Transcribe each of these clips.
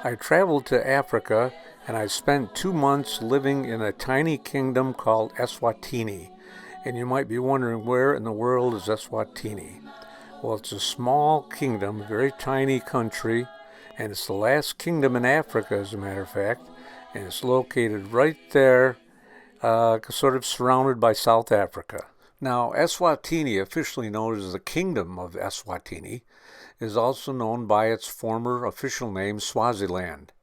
I traveled to Africa and I spent 2 months living in a tiny kingdom called Eswatini. And you might be wondering, where in the world is Eswatini? Well, it's a small kingdom, a very tiny country, and it's the last kingdom in Africa, as a matter of fact, and it's located right there, sort of surrounded by South Africa. Now, Eswatini, officially known as the Kingdom of Eswatini, is also known by its former official name, Swaziland.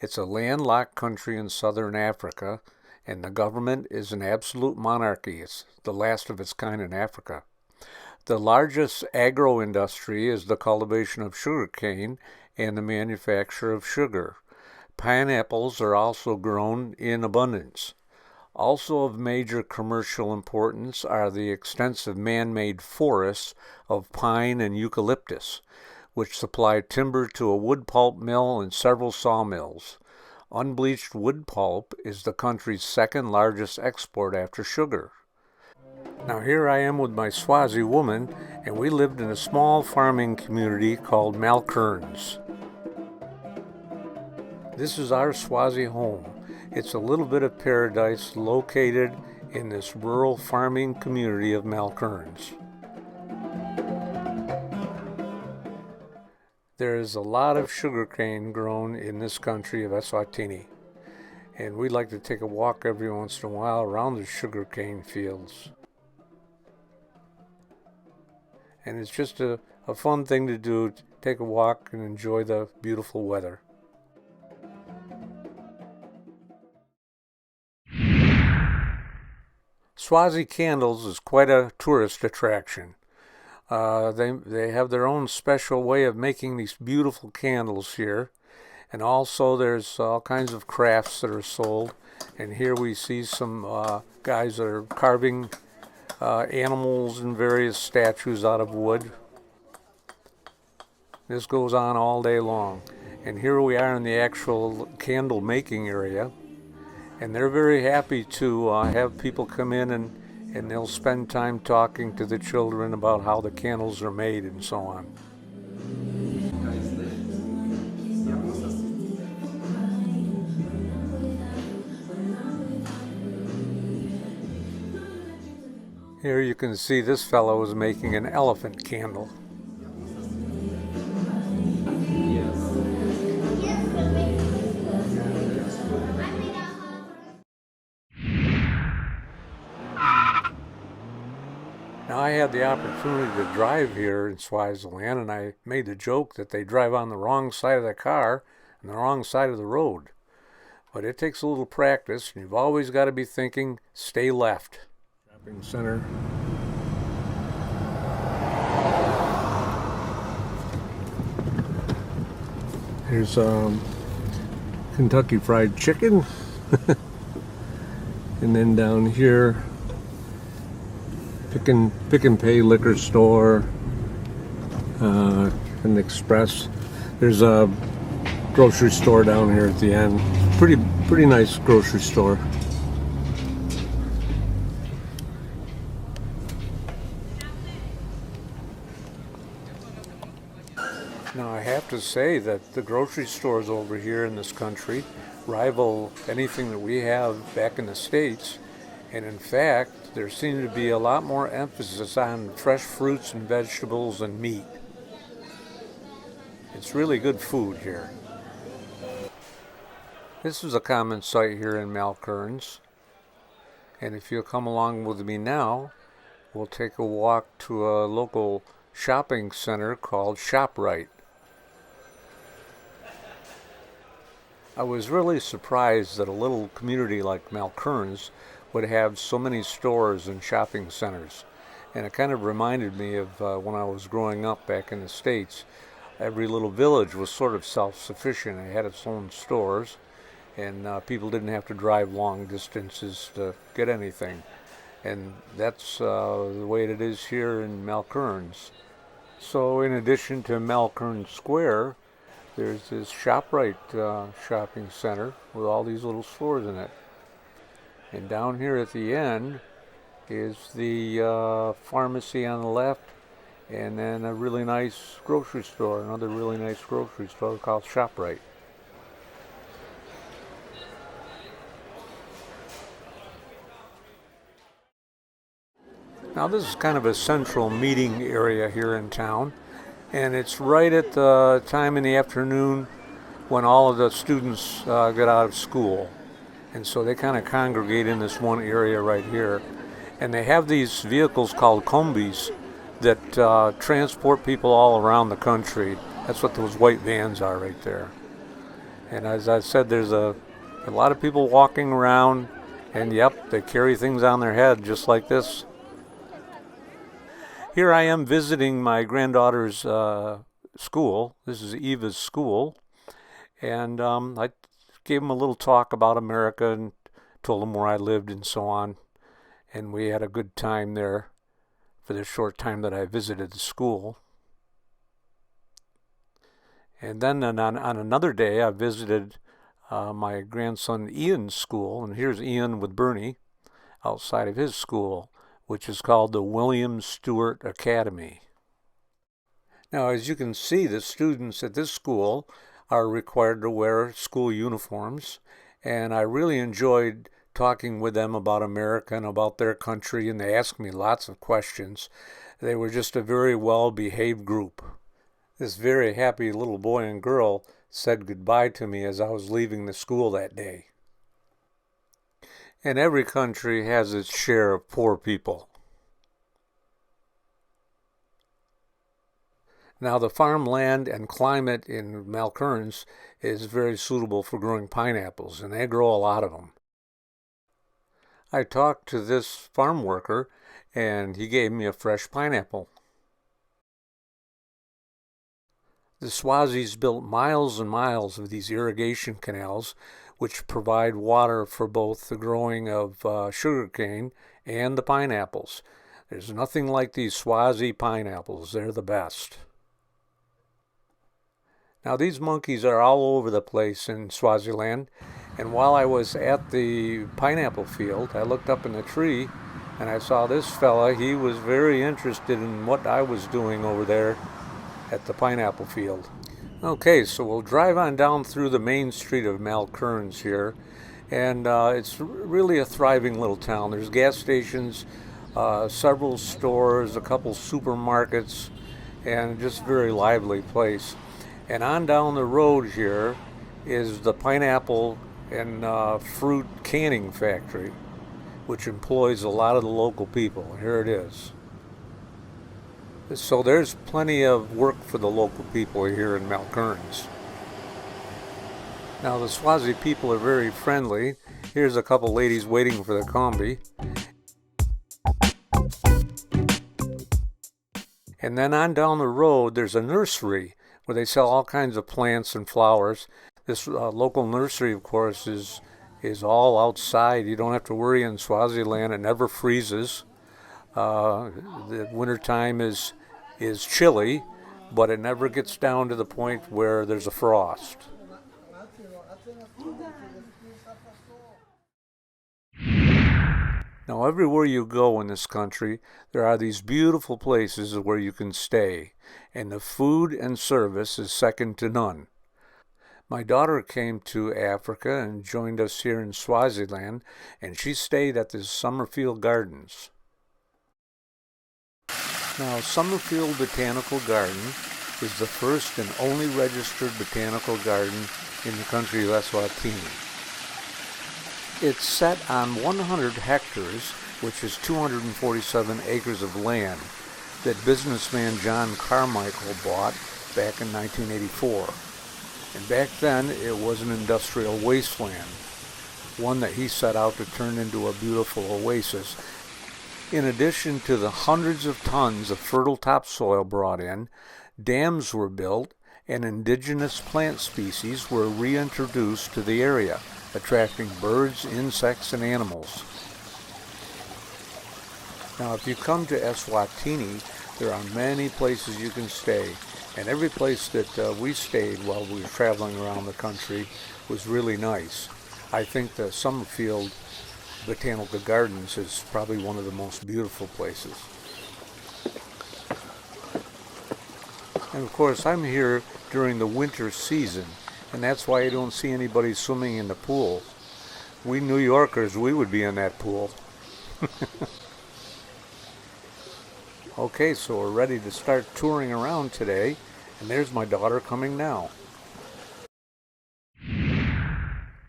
It's a landlocked country in southern Africa, and the government is an absolute monarchy. It's the last of its kind in Africa. The largest agro-industry is the cultivation of sugarcane and the manufacture of sugar. Pineapples are also grown in abundance. Also of major commercial importance are the extensive man-made forests of pine and eucalyptus, which supply timber to a wood pulp mill and several sawmills. Unbleached wood pulp is the country's second largest export after sugar. Now here I am with my Swazi woman, and we lived in a small farming community called Malkerns. This is our Swazi home. It's a little bit of paradise located in this rural farming community of Malkerns. There is a lot of sugarcane grown in this country of Eswatini, and we'd like to take a walk every once in a while around the sugarcane fields. And it's just a fun thing to do, to take a walk and enjoy the beautiful weather. Swati Candles is quite a tourist attraction. They have their own special way of making these beautiful candles here, and also there's all kinds of crafts that are sold. And here we see some guys that are carving animals and various statues out of wood. This goes on all day long. And here we are in the actual candle making area. And they're very happy to have people come in and they'll spend time talking to the children about how the candles are made and so on. Here you can see this fellow is making an elephant candle. Now, I had the opportunity to drive here in Swaziland, and I made the joke that they drive on the wrong side of the car and the wrong side of the road. But it takes a little practice, and you've always got to be thinking, stay left. Shopping center. Here's Kentucky Fried Chicken. And then down here, Pick and Pay liquor store, an express. There's a grocery store down here at the end. Pretty nice grocery store. Now I have to say that the grocery stores over here in this country rival anything that we have back in the States. And in fact, there seems to be a lot more emphasis on fresh fruits and vegetables and meat. It's really good food here. This is a common sight here in Malkerns. And if you'll come along with me now, we'll take a walk to a local shopping center called ShopRite. I was really surprised that a little community like Malkerns would have so many stores and shopping centers. And it kind of reminded me of when I was growing up back in the States. Every little village was sort of self-sufficient. It had its own stores, and people didn't have to drive long distances to get anything. And that's the way it is here in Malkerns. So in addition to Malkern Square, there's this ShopRite shopping center with all these little stores in it. And down here at the end is the pharmacy on the left, and then a really nice grocery store, another really nice grocery store called ShopRite. Now this is kind of a central meeting area here in town, and it's right at the time in the afternoon when all of the students get out of school. And so they kind of congregate in this one area right here. And they have these vehicles called combis that transport people all around the country. That's what those white vans are right there. And as I said, there's a lot of people walking around, and yep, they carry things on their head just like this. Here I am visiting my granddaughter's school. This is Eva's school. And I gave him a little talk about America and told him where I lived and so on. And we had a good time there for the short time that I visited the school. And then on another day, I visited my grandson Ian's school. And here's Ian with Bernie outside of his school, which is called the William Stewart Academy. Now, as you can see, the students at this school are required to wear school uniforms, and I really enjoyed talking with them about America and about their country, and they asked me lots of questions. They were just a very well-behaved group. This very happy little boy and girl said goodbye to me as I was leaving the school that day. And every country has its share of poor people. Now, the farmland and climate in Malkerns is very suitable for growing pineapples, and they grow a lot of them. I talked to this farm worker, and he gave me a fresh pineapple. The Swazis built miles and miles of these irrigation canals, which provide water for both the growing of sugarcane and the pineapples. There's nothing like these Swazi pineapples. They're the best. Now, these monkeys are all over the place in Swaziland, and while I was at the pineapple field, I looked up in the tree and I saw this fella. He was very interested in what I was doing over there at the pineapple field. Okay, so we'll drive on down through the main street of Malkerns here, and it's really a thriving little town. There's gas stations, several stores, a couple supermarkets, and just a very lively place. And on down the road here is the pineapple and fruit canning factory, which employs a lot of the local people. Here it is. So there's plenty of work for the local people here in Malkerns. Now, the Swazi people are very friendly. Here's a couple ladies waiting for the combi. And then on down the road, there's a nursery where they sell all kinds of plants and flowers. This local nursery, of course, is all outside. You don't have to worry in Swaziland. It never freezes. The wintertime is chilly, but it never gets down to the point where there's a frost. Now, everywhere you go in this country, there are these beautiful places where you can stay, and the food and service is second to none. My daughter came to Africa and joined us here in Swaziland, and she stayed at the Summerfield Gardens. Now, Summerfield Botanical Garden is the first and only registered botanical garden in the country of Eswatini. It's set on 100 hectares, which is 247 acres of land, that businessman John Carmichael bought back in 1984. And back then, it was an industrial wasteland, one that he set out to turn into a beautiful oasis. In addition to the hundreds of tons of fertile topsoil brought in, dams were built and indigenous plant species were reintroduced to the area, attracting birds, insects, and animals. Now, if you come to Eswatini, there are many places you can stay, and every place that we stayed while we were traveling around the country was really nice. I think the Summerfield Botanical Gardens is probably one of the most beautiful places. And of course, I'm here during the winter season, and that's why you don't see anybody swimming in the pool. We New Yorkers, we would be in that pool. Okay, so we're ready to start touring around today, and there's my daughter coming now.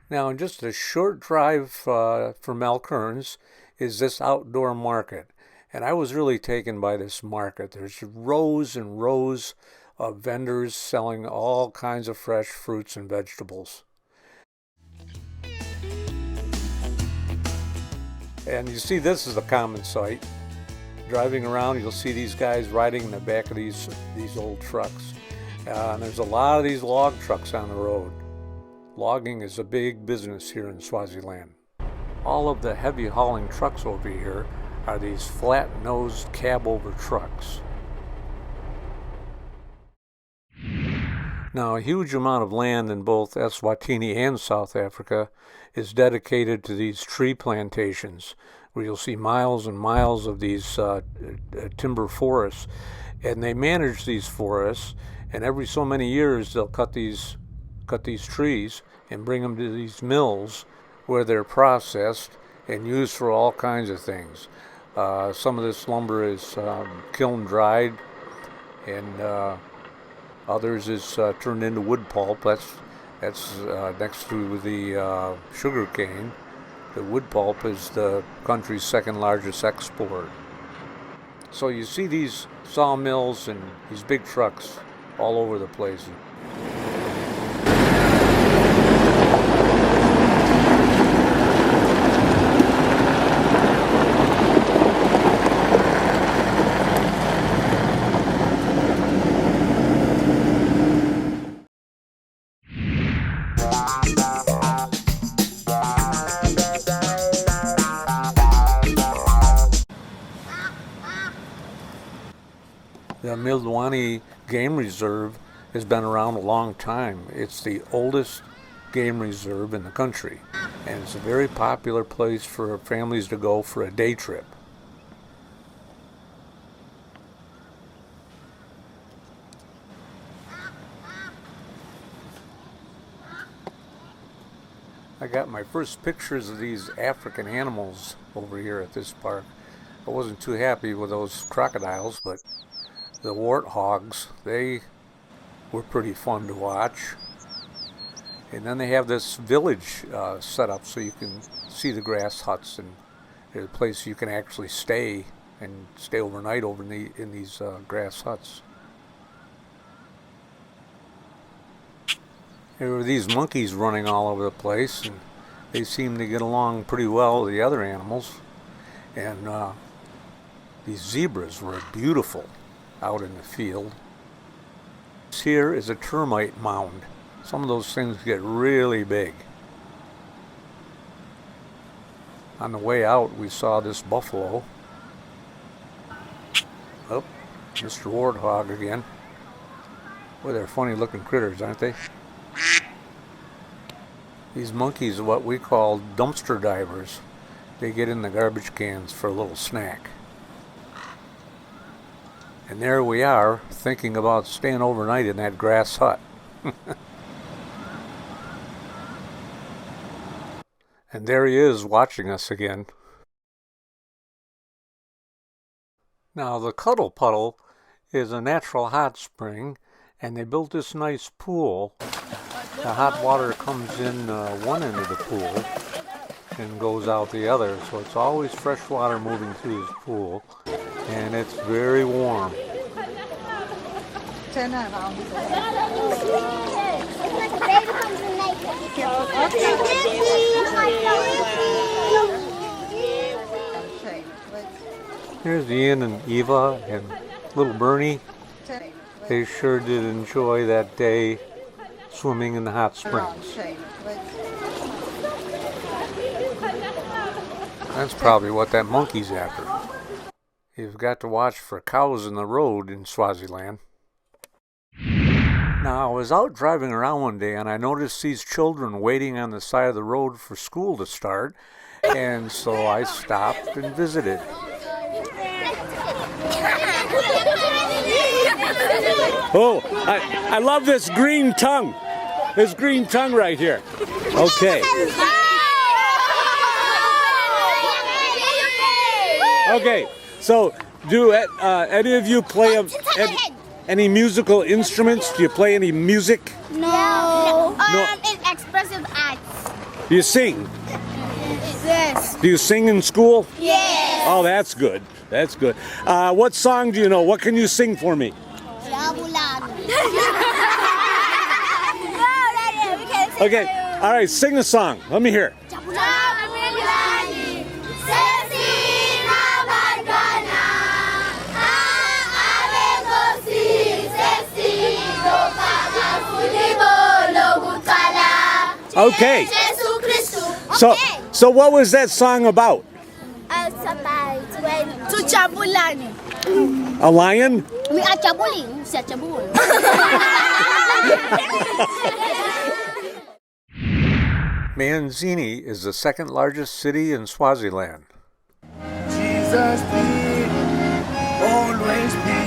Now, in just a short drive from Malkerns is this outdoor market, and I was really taken by this market. There's rows and rows of vendors selling all kinds of fresh fruits and vegetables. And you see, this is a common sight. Driving around, you'll see these guys riding in the back of these old trucks. And there's a lot of these log trucks on the road. Logging is a big business here in Swaziland. All of the heavy hauling trucks over here are these flat-nosed cab-over trucks. Now, a huge amount of land in both Eswatini and South Africa is dedicated to these tree plantations, where you'll see miles and miles of these timber forests. And they manage these forests, and every so many years they'll cut these trees and bring them to these mills where they're processed and used for all kinds of things. Some of this lumber is kiln dried, and others is turned into wood pulp. That's next to the sugar cane. The wood pulp is the country's second largest export. So you see these sawmills and these big trucks all over the place. The Milani Game Reserve has been around a long time. It's the oldest game reserve in the country, and it's a very popular place for families to go for a day trip. I got my first pictures of these African animals over here at this park. I wasn't too happy with those crocodiles, but the warthogs, they were pretty fun to watch. And then they have this village set up so you can see the grass huts, and there's a place you can actually stay overnight in these grass huts. There were these monkeys running all over the place, and they seemed to get along pretty well with the other animals. And these zebras were beautiful out in the field. Here is a termite mound. Some of those things get really big. On the way out, we saw this buffalo. Oh, Mr. Warthog again. Boy, they're funny looking critters, aren't they? These monkeys are what we call dumpster divers. They get in the garbage cans for a little snack. And there we are, thinking about staying overnight in that grass hut. And there he is watching us again. Now, the Cuddle Puddle is a natural hot spring, and they built this nice pool. The hot water comes in one end of the pool and goes out the other, so it's always fresh water moving through this pool, and it's very warm. Here's Ian and Eva and little Bernie. They sure did enjoy that day swimming in the hot springs. That's probably what that monkey's after. You've got to watch for cows in the road in Swaziland. Now, I was out driving around one day and I noticed these children waiting on the side of the road for school to start, and so I stopped and visited. Oh, I love this green tongue. This green tongue right here. Okay. Okay, so Do any of you play any musical instruments? Do you play any music? No. No. It's expressive arts. Do you sing? Yes. Do you sing in school? Yes. Oh, that's good. That's good. What song do you know? What can you sing for me? Okay. All right. Sing a song. Let me hear. Okay. So what was that song about? A lion? We are chabuling. Siya chabul. Manzini is the second largest city in Swaziland. Jesus be, always be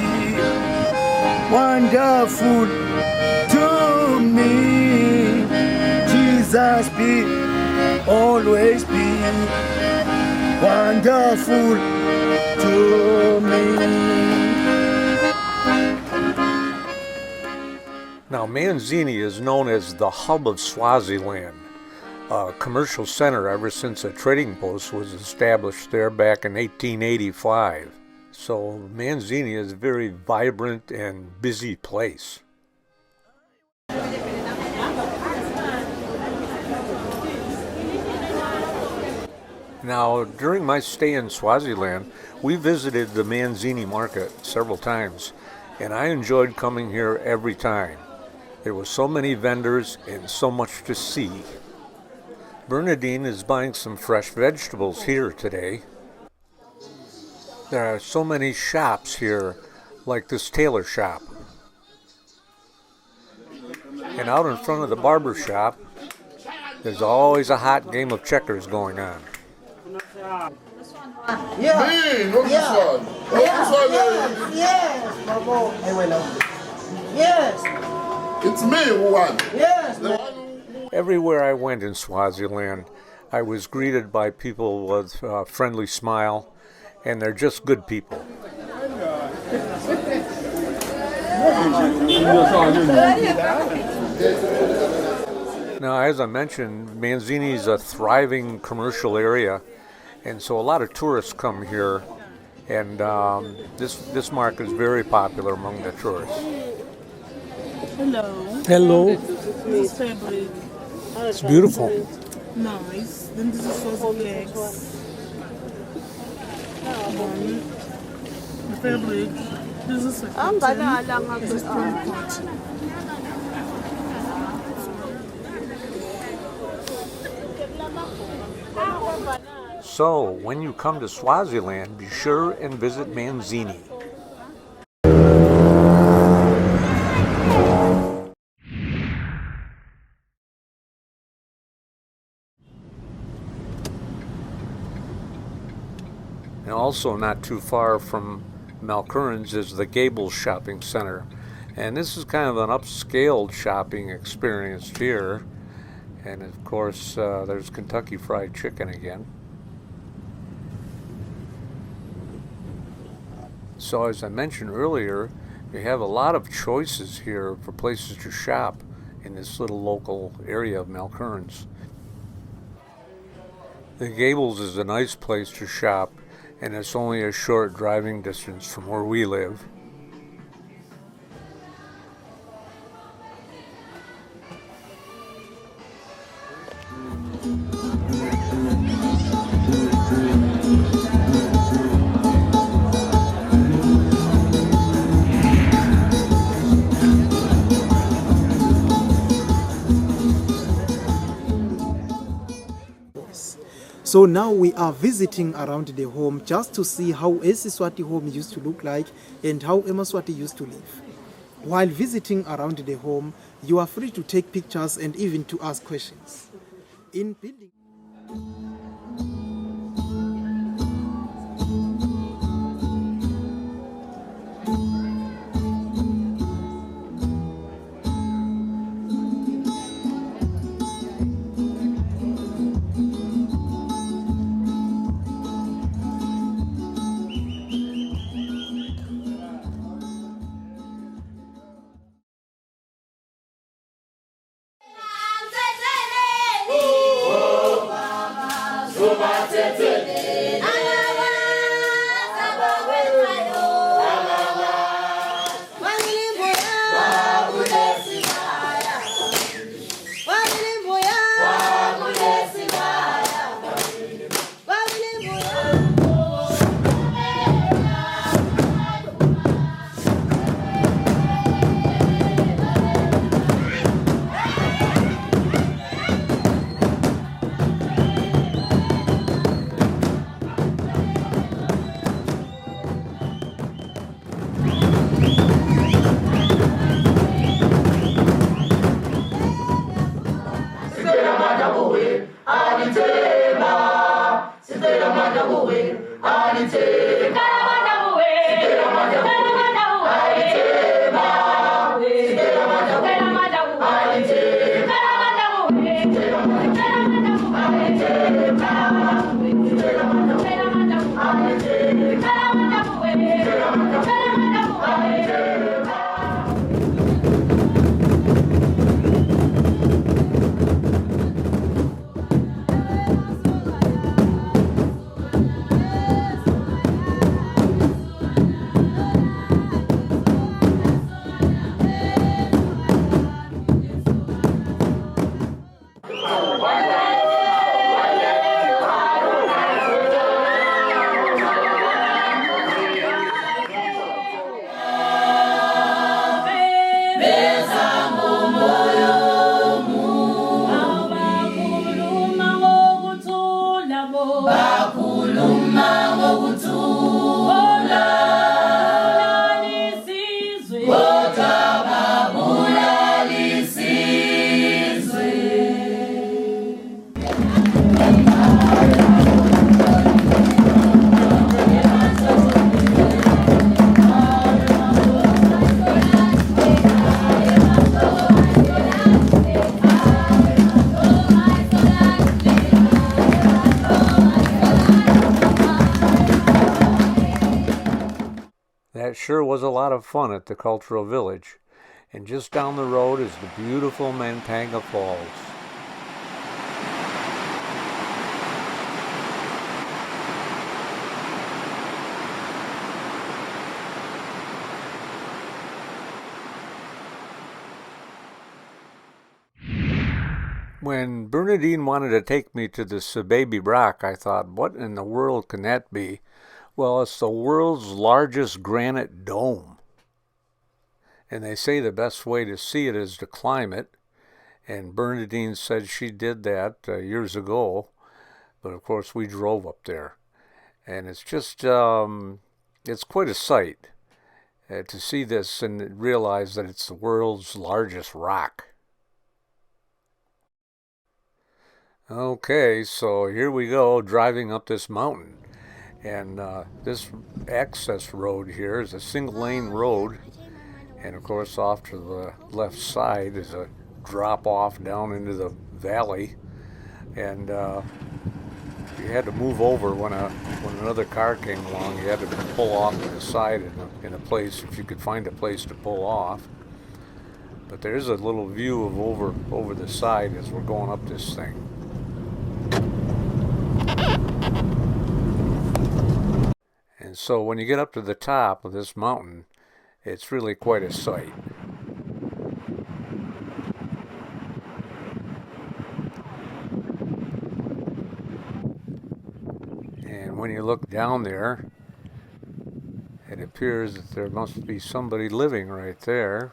wonderful to me. Jesus be, always be wonderful to me. Now, Manzini is known as the hub of Swaziland, a commercial center ever since a trading post was established there back in 1885. So Manzini is a very vibrant and busy place. Now, during my stay in Swaziland, we visited the Manzini market several times, and I enjoyed coming here every time. There were so many vendors and so much to see. Bernadine is buying some fresh vegetables here today. There are so many shops here, like this tailor shop. And out in front of the barber shop, there's always a hot game of checkers going on. It's me who won. Yes. Everywhere I went in Swaziland, I was greeted by people with a friendly smile, and they're just good people. Now, as I mentioned, Manzini is a thriving commercial area, and so a lot of tourists come here, and this market is very popular among the tourists. Hello. Hello. This is fabric. It's beautiful. Nice. Then this is sausage legs. The fabric. This is this is cotton. So, when you come to Swaziland, be sure and visit Manzini. And also not too far from Malcurns is the Gables shopping center. And this is kind of an upscaled shopping experience here. And of course, there's Kentucky Fried Chicken again. So as I mentioned earlier, you have a lot of choices here for places to shop in this little local area of Malcurns. The Gables is a nice place to shop, and it's only a short driving distance from where we live. So now we are visiting around the home just to see how a Siswati home used to look like and how a Maswati used to live. While visiting around the home, you are free to take pictures and even to ask questions. In building That sure was a lot of fun at the Cultural Village. And just down the road is the beautiful Mantanga Falls. When Bernadine wanted to take me to the Sababy Rock, I thought, what in the world can that be? Well, it's the world's largest granite dome. And they say the best way to see it is to climb it. And Bernadine said she did that years ago. But of course, we drove up there. And it's just, it's quite a sight to see this and realize that it's the world's largest rock. Okay, so here we go, driving up this mountain. And this access road here is a single-lane road. And of course, off to the left side is a drop-off down into the valley. And you had to move over when another car came along. You had to pull off to the side in a place, if you could find a place to pull off. But there's a little view of over the side as we're going up this thing. And so when you get up to the top of this mountain, it's really quite a sight. And when you look down there, it appears that there must be somebody living right there.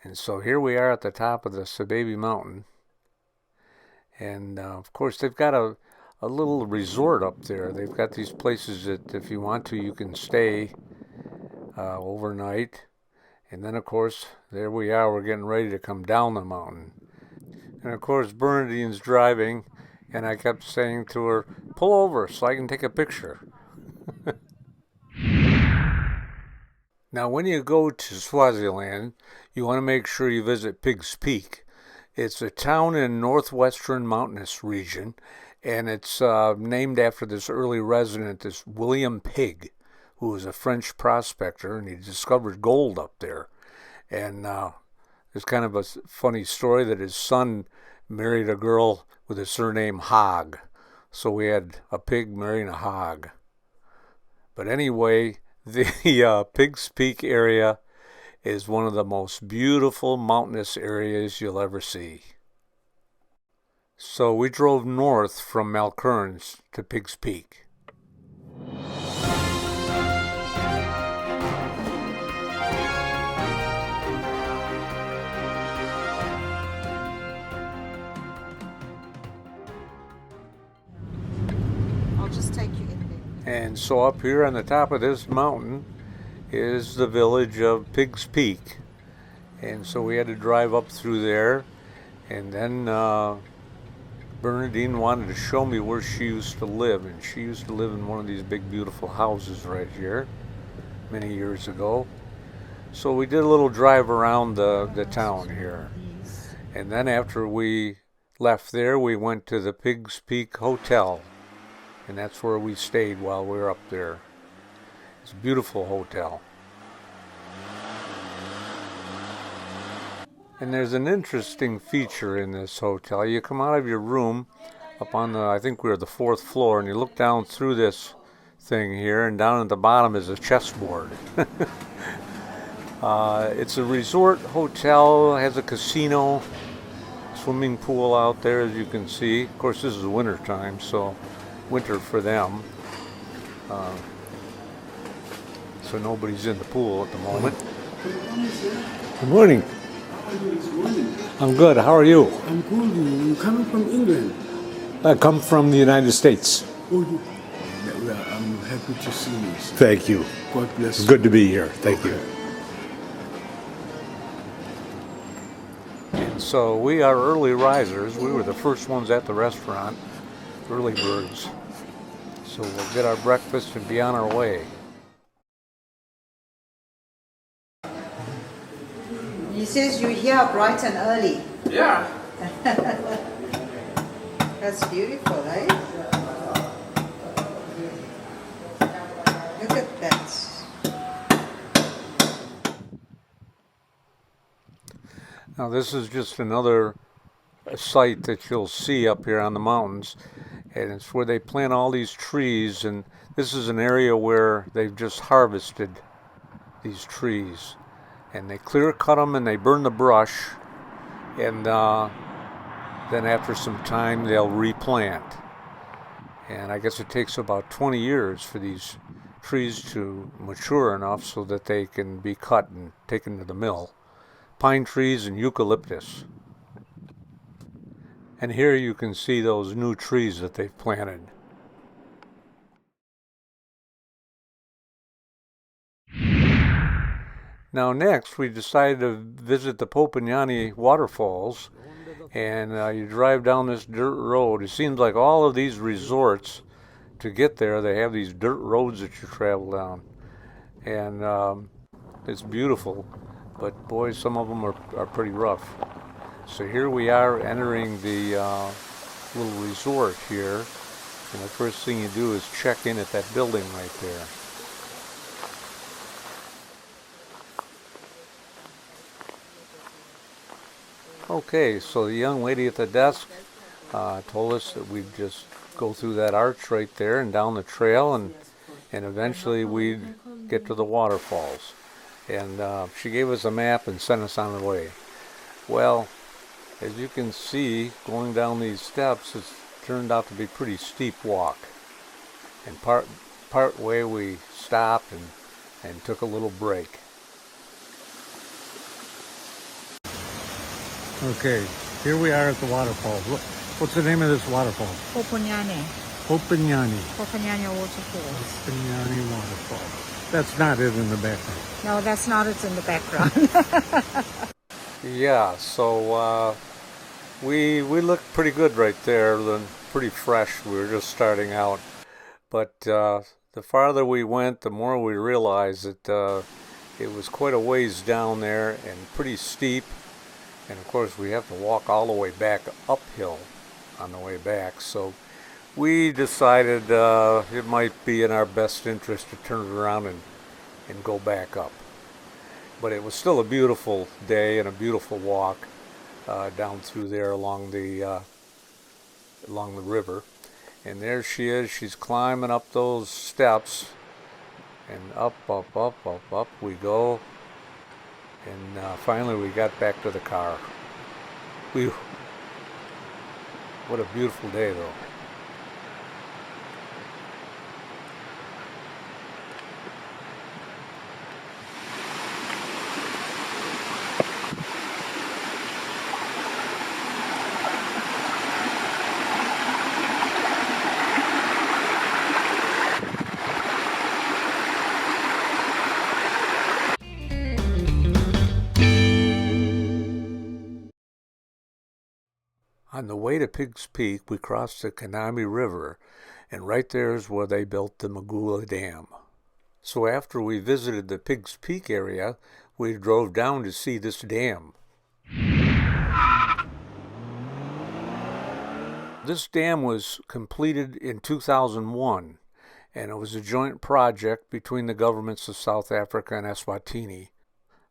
And so here we are at the top of the Sababy Mountain. And of course, they've got a little resort up there. They've got these places that if you want to, you can stay overnight. And then, of course, there we are. We're getting ready to come down the mountain. And, of course, Bernadine's driving. And I kept saying to her, pull over so I can take a picture. Now, when you go to Swaziland, you want to make sure you visit Pig's Peak. It's a town in northwestern mountainous region, and it's named after this early resident, this William Pig, who was a French prospector, and he discovered gold up there. And there's kind of a funny story that his son married a girl with the surname Hogg. So we had a pig marrying a hog. But anyway, the Pigs Peak area is one of the most beautiful mountainous areas you'll ever see. So we drove north from Malkerns to Pigs Peak. I'll just take you in there. And so up here on the top of this mountain is the village of Pigs Peak. And so we had to drive up through there, and then Bernadine wanted to show me where she used to live, and she used to live in one of these big beautiful houses right here many years ago. So we did a little drive around the town here, and then after we left there we went to the Pigs Peak Hotel, and that's where we stayed while we were up there. It's a beautiful hotel. And there's an interesting feature in this hotel. You come out of your room up on the, I think we were the 4th floor, and you look down through this thing here, and down at the bottom is a chessboard. It's a resort hotel, has a casino, swimming pool out there, as you can see. Of course, this is winter time, so winter for them. So nobody's in the pool at the moment. Good morning. I'm good. How are you? I'm good. You coming from England? I come from the United States. Oh, you. Well, I'm happy to see you. Sir. Thank you. God bless It's you. good to be here. Thank you. And so we are early risers. We were the first ones at the restaurant, early birds. So we'll get our breakfast and be on our way. He says you're here bright and early. Yeah. That's beautiful, eh? Look at that. Now this is just another site that you'll see up here on the mountains, and it's where they plant all these trees, and this is an area where they've just harvested these trees, and they clear cut them and they burn the brush, and then after some time they'll replant. And I guess it takes about 20 years for these trees to mature enough so that they can be cut and taken to the mill. Pine trees and eucalyptus. And here you can see those new trees that they've planted. Now next we decided to visit the Pani Waterfalls, and you drive down this dirt road. It seems like all of these resorts, to get there, they have these dirt roads that you travel down, and it's beautiful, but boy, some of them are pretty rough. So here we are entering the little resort here, and the first thing you do is check in at that building right there. Okay, so the young lady at the desk told us that we'd just go through that arch right there and down the trail, and eventually we'd get to the waterfalls. And she gave us a map and sent us on the way. Well, as you can see, going down these steps, it's turned out to be a pretty steep walk. And part way we stopped and took a little break. Okay, here we are at the waterfalls. What's the name of this waterfall? Poponyane. Hwange Waterfall. Hwange Waterfall. That's not it in the background. No, that's not it in the background. Yeah, so we looked pretty good right there, pretty fresh. We were just starting out. But the farther we went, the more we realized that it was quite a ways down there and pretty steep. And of course we have to walk all the way back uphill on the way back. So we decided it might be in our best interest to turn it around and go back up. But it was still a beautiful day and a beautiful walk down through there along the river. And there she is. She's climbing up those steps, and up we go. And finally we got back to the car. What a beautiful day, though. On the way to Pig's Peak, we crossed the Kanami River, and right there is where they built the Magula Dam. So after we visited the Pig's Peak area, we drove down to see this dam. This dam was completed in 2001, and it was a joint project between the governments of South Africa and Eswatini.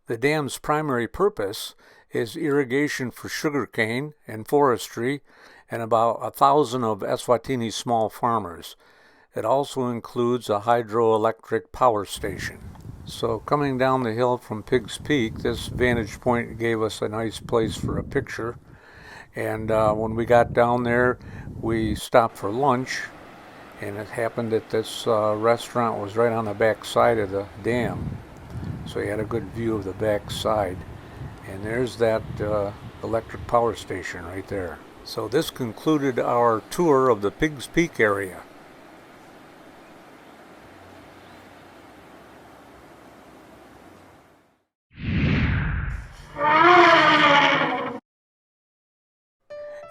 The dam's primary purpose is irrigation for sugarcane and forestry and about 1,000 of Eswatini's small farmers. It also includes a hydroelectric power station. So coming down the hill from Pig's Peak, this vantage point gave us a nice place for a picture. And when we got down there, we stopped for lunch, and it happened that this restaurant was right on the back side of the dam. So you had a good view of the back side. And there's that electric power station right there. So this concluded our tour of the Pig's Peak area.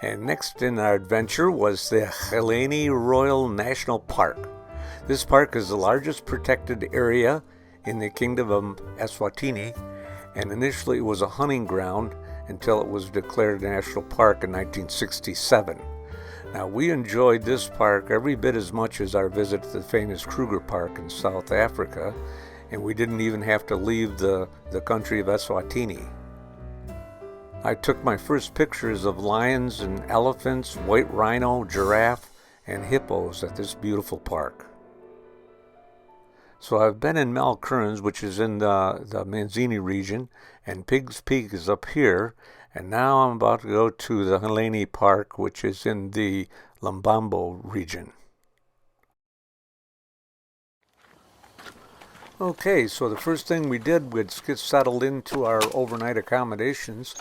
And next in our adventure was the Milani Royal National Park. This park is the largest protected area in the Kingdom of Eswatini, and initially it was a hunting ground until it was declared a national park in 1967. Now, we enjoyed this park every bit as much as our visit to the famous Kruger Park in South Africa, and we didn't even have to leave the country of Eswatini. I took my first pictures of lions and elephants, white rhino, giraffe, and hippos at this beautiful park. So I've been in Malkerns, which is in the Manzini region, and Pig's Peak is up here, and now I'm about to go to the Milani Park, which is in the Lambambo region. Okay, so the first thing we did was get settled into our overnight accommodations,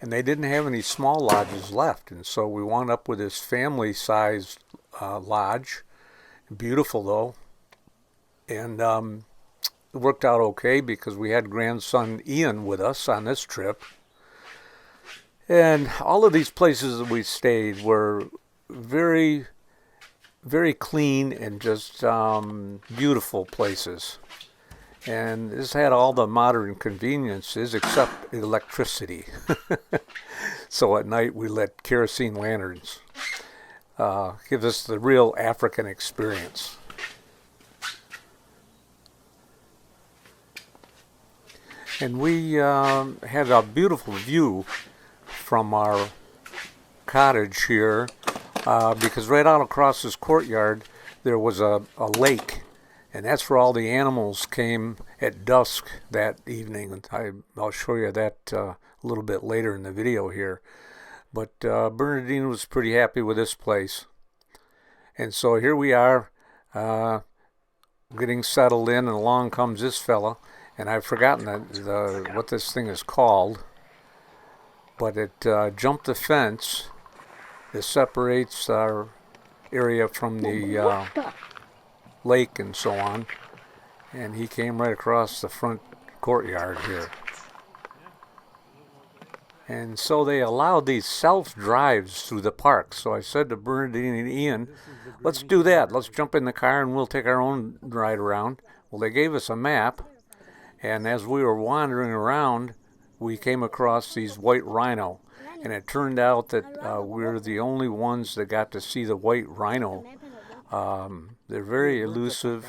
and they didn't have any small lodges left, and so we wound up with this family-sized lodge. Beautiful, though. And it worked out okay because we had grandson Ian with us on this trip. And all of these places that we stayed were very, very clean and just beautiful places. And this had all the modern conveniences except electricity. So at night we lit kerosene lanterns. Gives us the real African experience. And we had a beautiful view from our cottage here because right out across this courtyard there was a lake, and that's where all the animals came at dusk that evening. I'll show you that a little bit later in the video here. But Bernadine was pretty happy with this place. And so here we are getting settled in, and along comes this fella. And I've forgotten what this thing is called, but it jumped the fence that separates our area from the lake and so on, and he came right across the front courtyard here. And so they allowed these self-drives through the park. So I said to Bernadine and Ian, let's do that. Let's jump in the car and we'll take our own ride around. Well, they gave us a map. And as we were wandering around, we came across these white rhino. And it turned out that we're the only ones that got to see the white rhino. They're very elusive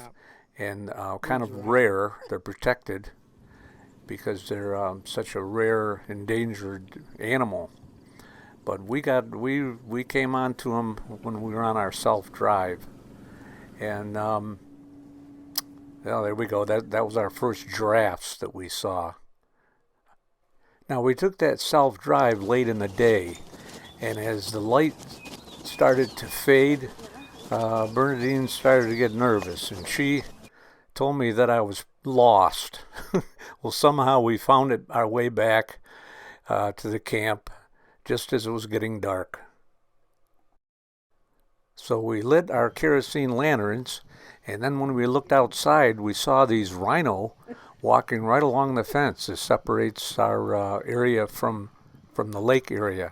and kind of rare. They're protected because they're such a rare, endangered animal. But we came onto them when we were on our self-drive. And well, there we go. That was our first giraffes that we saw. Now, we took that self-drive late in the day, and as the light started to fade, Bernadine started to get nervous, and she told me that I was lost. Well, somehow we found our way back to the camp just as it was getting dark. So we lit our kerosene lanterns, and then when we looked outside, we saw these rhino walking right along the fence that separates our area from the lake area.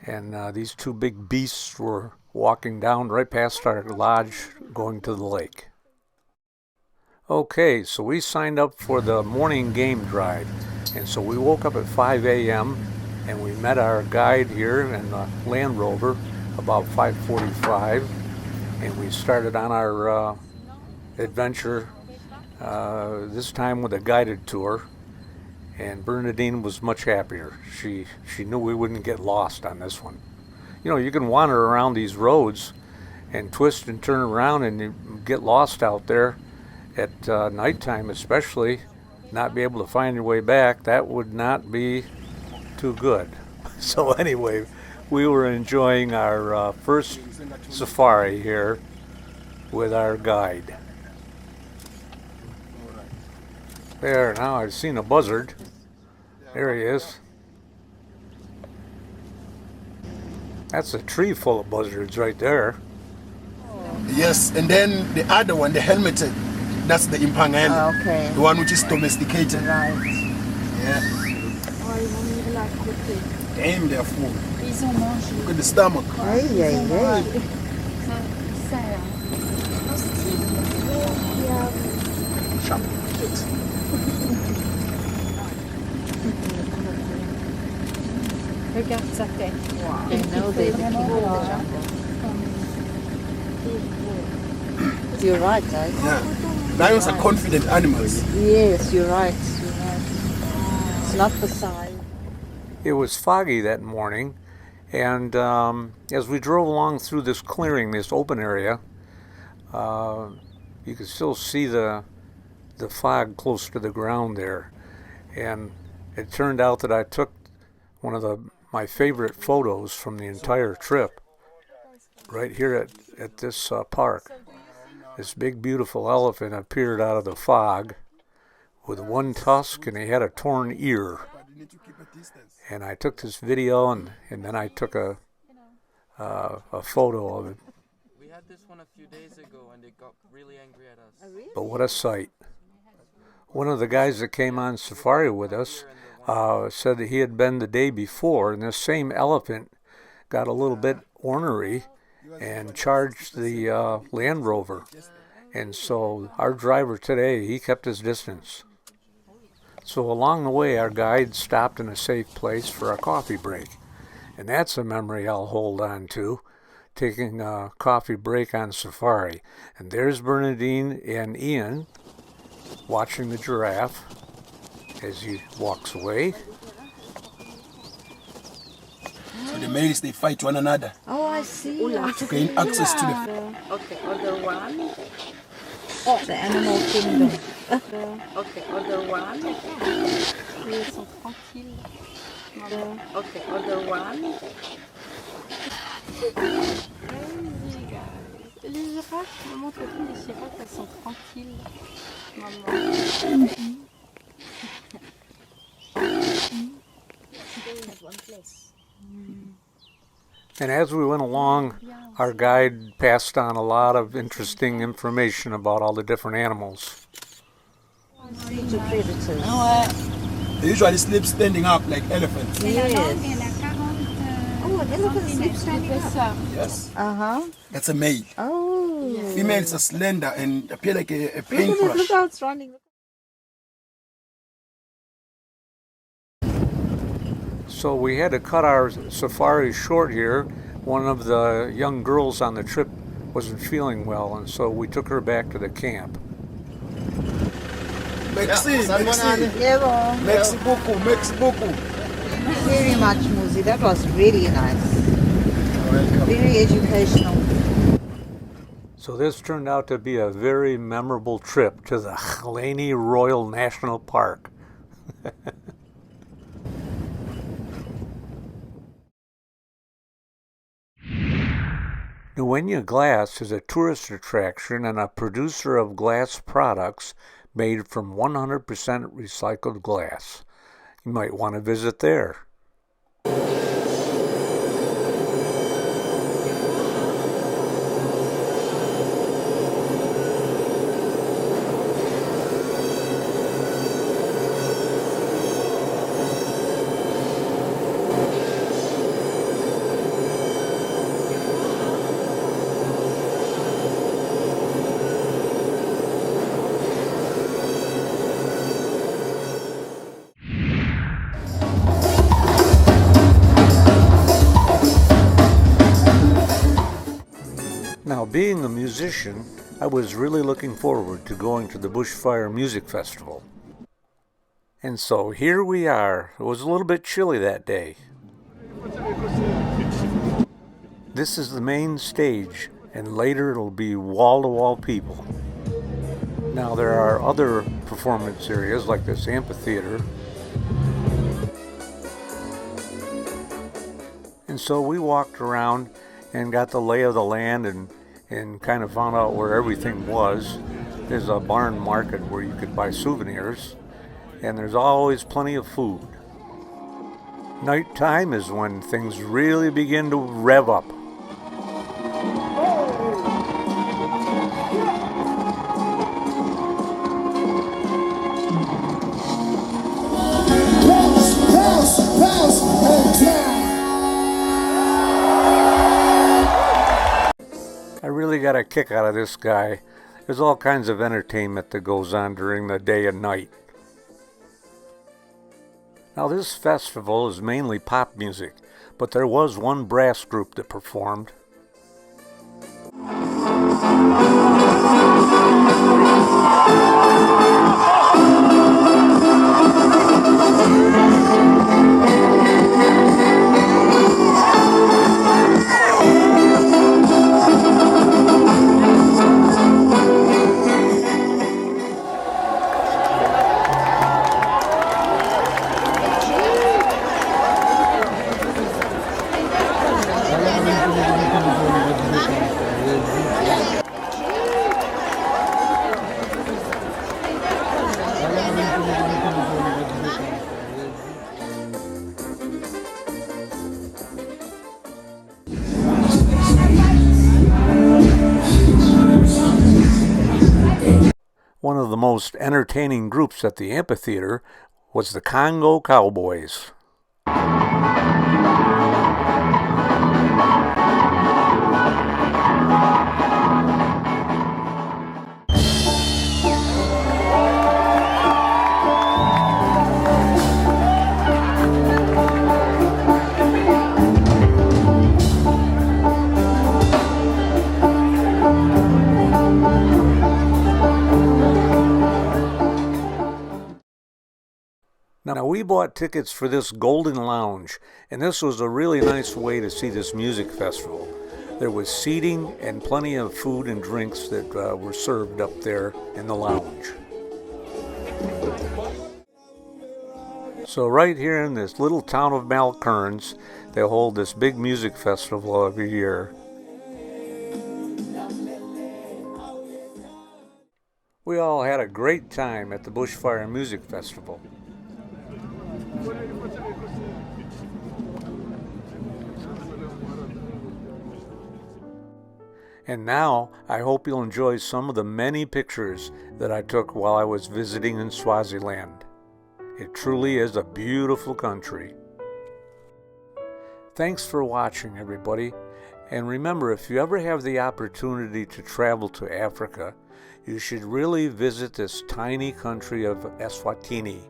And these two big beasts were walking down right past our lodge going to the lake. Okay, so we signed up for the morning game drive. And so we woke up at 5 a.m. and we met our guide here in the Land Rover about 5:45. And we started on our adventure, this time with a guided tour, and Bernadine was much happier. She knew we wouldn't get lost on this one. You know, you can wander around these roads and twist and turn around and you get lost out there at nighttime, especially, not be able to find your way back. That would not be too good. So anyway, we were enjoying our first safari here with our guide. There, now I've seen a buzzard. There he is. That's a tree full of buzzards right there. Yes, and then the other one, the helmeted, that's the impangele. Okay. The one which is domesticated. Right. Yeah. Aim their food. Look at the stomach. Aïe, aïe, aïe. Sharp. Regarde sa tête. They know they're the king of the jungle. You're right, guys. Yeah. Lions are confident animals. Yes, you're right. You're right. It's not for size. It was foggy that morning, and as we drove along through this clearing, this open area, you could still see the fog close to the ground there. And it turned out that I took one of my favorite photos from the entire trip right here at this park. This big beautiful elephant appeared out of the fog with one tusk, and he had a torn ear. And I took this video, and then I took a photo of it. We had this one a few days ago, and they got really angry at us. But what a sight. One of the guys that came on safari with us said that he had been the day before, and this same elephant got a little bit ornery and charged the Land Rover. And so our driver today, he kept his distance. So along the way, our guide stopped in a safe place for a coffee break. And that's a memory I'll hold on to, taking a coffee break on safari. And there's Bernadine and Ian watching the giraffe as he walks away. So the males, they fight one another Oh, I see. to gain access to the... Okay, other one. Oh, the animal kingdom. Okay, other one. Ils sont tranquilles. Okay, other one. Les girafes, maman, tu vois, les girafes, elles sont tranquilles. Maman. And as we went along, our guide passed on a lot of interesting information about all the different animals. To predators. They usually sleep standing up like elephants. Yes. Oh, an elephant sleeps standing up. Yes. Uh-huh. That's a male. Oh. Females are slender and appear like a Look at it, paintbrush. look how it's running. So we had to cut our safari short here. One of the young girls on the trip wasn't feeling well, and so we took her back to the camp. Merci, Yeah, merci beaucoup, merci beaucoup. very much, Muzi. That was really nice. Welcome. Very educational. So this turned out to be a very memorable trip to the Hwange Royal National Park. Noena Glass is a tourist attraction and a producer of glass products made from 100% recycled glass. You might want to visit there. Now, being a musician, I was really looking forward to going to the Bushfire Music Festival. And so here we are. It was a little bit chilly that day. This is the main stage, and later it'll be wall-to-wall people. Now, there are other performance areas like this amphitheater. And so we walked around and got the lay of the land and kind of found out where everything was. There's a barn market where you could buy souvenirs, and there's always plenty of food. Nighttime is when things really begin to rev up. I really got a kick out of this guy. There's all kinds of entertainment that goes on during the day and night. Now, this festival is mainly pop music, but there was one brass group that performed. One of the most entertaining groups at the amphitheater was the Congo Cowboys. Now, we bought tickets for this Golden Lounge, and this was a really nice way to see this music festival. There was seating and plenty of food and drinks that were served up there in the lounge. So right here in this little town of Malkerns, they hold this big music festival every year. We all had a great time at the Bushfire Music Festival. And now, I hope you'll enjoy some of the many pictures that I took while I was visiting in Swaziland. It truly is a beautiful country. Thanks for watching, everybody. And remember, if you ever have the opportunity to travel to Africa, you should really visit this tiny country of Eswatini.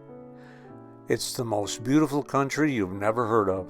It's the most beautiful country you've never heard of.